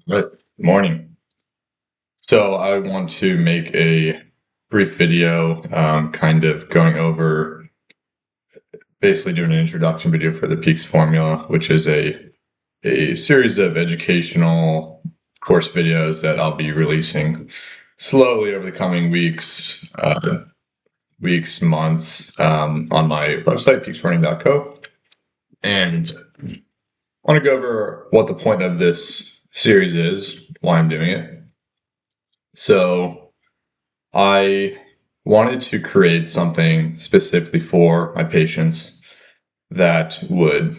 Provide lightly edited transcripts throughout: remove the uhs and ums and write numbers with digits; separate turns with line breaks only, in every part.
Right. Morning. So I want to make a brief video, kind of going over, basically doing an introduction video for the Peaks Formula, which is a series of educational course videos that I'll be releasing slowly over the coming months, on my website, peaksrunning.co. And I want to go over what the point of this series is, why I'm doing it. So I wanted to create something specifically for my patients that would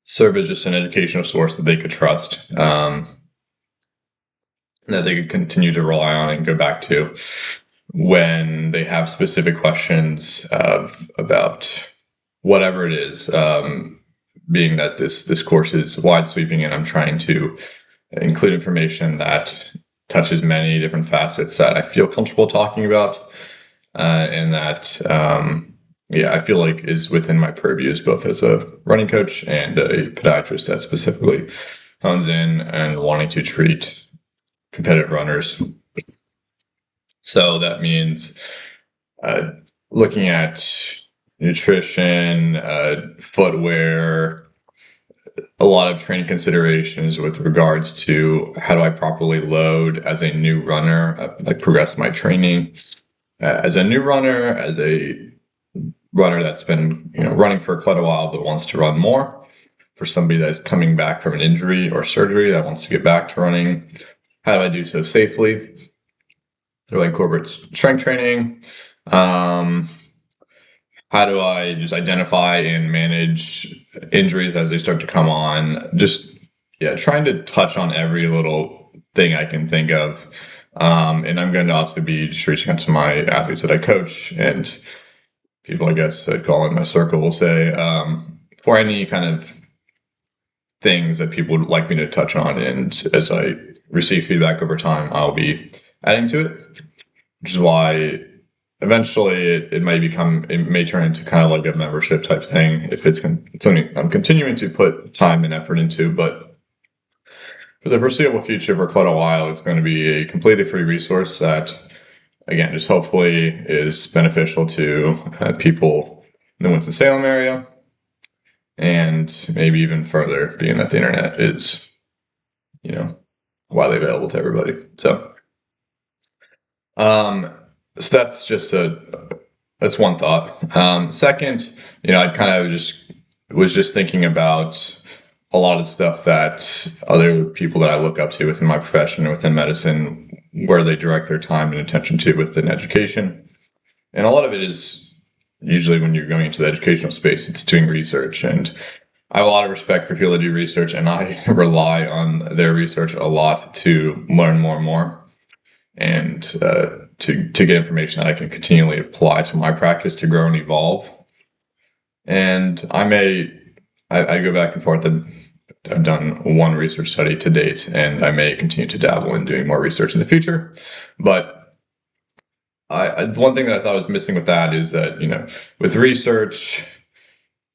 serve as just an educational source that they could trust, that they could continue to rely on and go back to when they have specific questions about whatever it is. Being that this course is wide sweeping and I'm trying to include information that touches many different facets that I feel comfortable talking about, and that, I feel like is within my purviews, both as a running coach and a podiatrist that specifically hones in and wanting to treat competitive runners. So that means looking at nutrition, footwear, a lot of training considerations with regards to how do I properly load as a new runner, like progress my training as a new runner, as a runner that's been running for quite a while but wants to run more, for somebody that's coming back from an injury or surgery that wants to get back to running. How do I do so safely? How do I incorporate strength training? How do I just identify and manage injuries as they start to come on? Just, trying to touch on every little thing I can think of. And I'm going to also be just reaching out to my athletes that I coach and people, I guess, that call in my circle will say, for any kind of things that people would like me to touch on. And as I receive feedback over time, I'll be adding to it, which is why eventually it may turn into kind of like a membership type thing if it's something I'm continuing to put time and effort into. But for the foreseeable future, for quite a while, it's going to be a completely free resource that, again, just hopefully is beneficial to people in the Winston-Salem area, and maybe even further, being that the internet is, widely available to everybody. So that's one thought. Second, I kind of was just thinking about a lot of stuff that other people that I look up to within my profession and within medicine, where they direct their time and attention to within education. And a lot of it is usually when you're going into the educational space, it's doing research. And I have a lot of respect for people that do research, and I rely on their research a lot to learn more and more, and to get information that I can continually apply to my practice to grow and evolve. And I go back and forth. I've done one research study to date, and I may continue to dabble in doing more research in the future. But one thing that I thought was missing with that is that, with research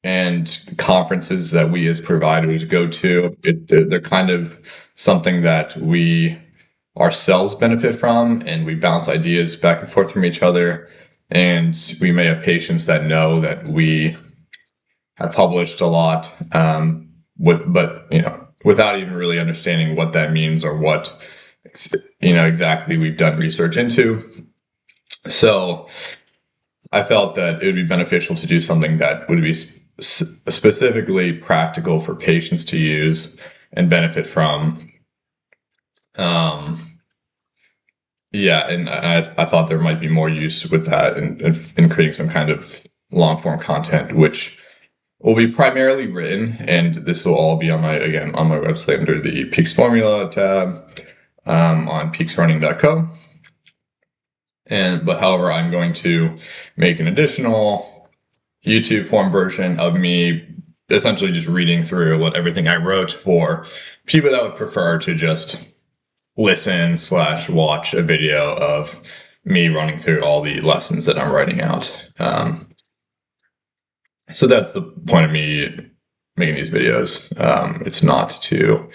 and conferences that we as providers go to, they're kind of something that we ourselves benefit from, and we bounce ideas back and forth from each other. And we may have patients that know that we have published a lot, without even really understanding what that means or what, exactly we've done research into. So I felt that it would be beneficial to do something that would be specifically practical for patients to use and benefit from. And I thought there might be more use with that in creating some kind of long form content, which will be primarily written, and this will all be on my website under the Peaks Formula tab, on peaksrunning.co. But however, I'm going to make an additional YouTube form version of me essentially just reading through everything I wrote for people that would prefer to just listen/watch a video of me running through all the lessons that I'm writing out. So that's the point of me making these videos. It's not to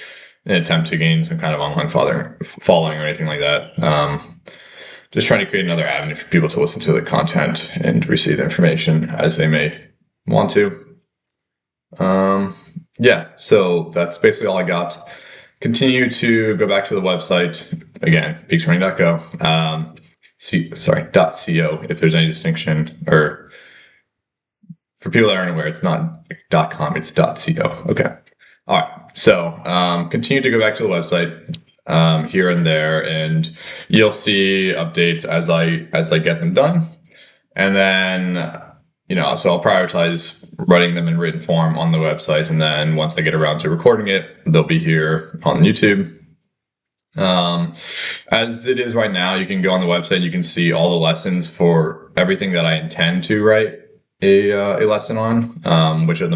an attempt to gain some kind of online following or anything like that. Just trying to create another avenue for people to listen to the content and receive the information as they may want to. Yeah, so that's basically all I got. Continue to go back to the website again, peaksrunning.co. .co if there's any distinction, or for people that aren't aware, it's not .com, it's .co. Okay. All right. So continue to go back to the website here and there, and you'll see updates as I get them done. And then, so I'll prioritize writing them in written form on the website. And then once I get around to recording it, they'll be here on YouTube. As it is right now, you can go on the website, you can see all the lessons for everything that I intend to write a lesson on, which at the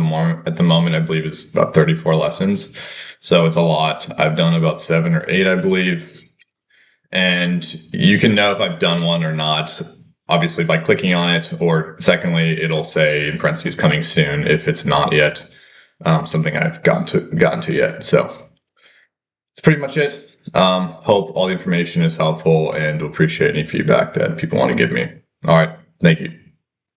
moment I believe is about 34 lessons. So it's a lot. I've done about 7 or 8, I believe. And you can know if I've done one or not, obviously by clicking on it, or secondly, it'll say in parentheses coming soon if it's not yet something I've gotten to yet. So that's pretty much it. Hope all the information is helpful, and will appreciate any feedback that people want to give me. All right. Thank you.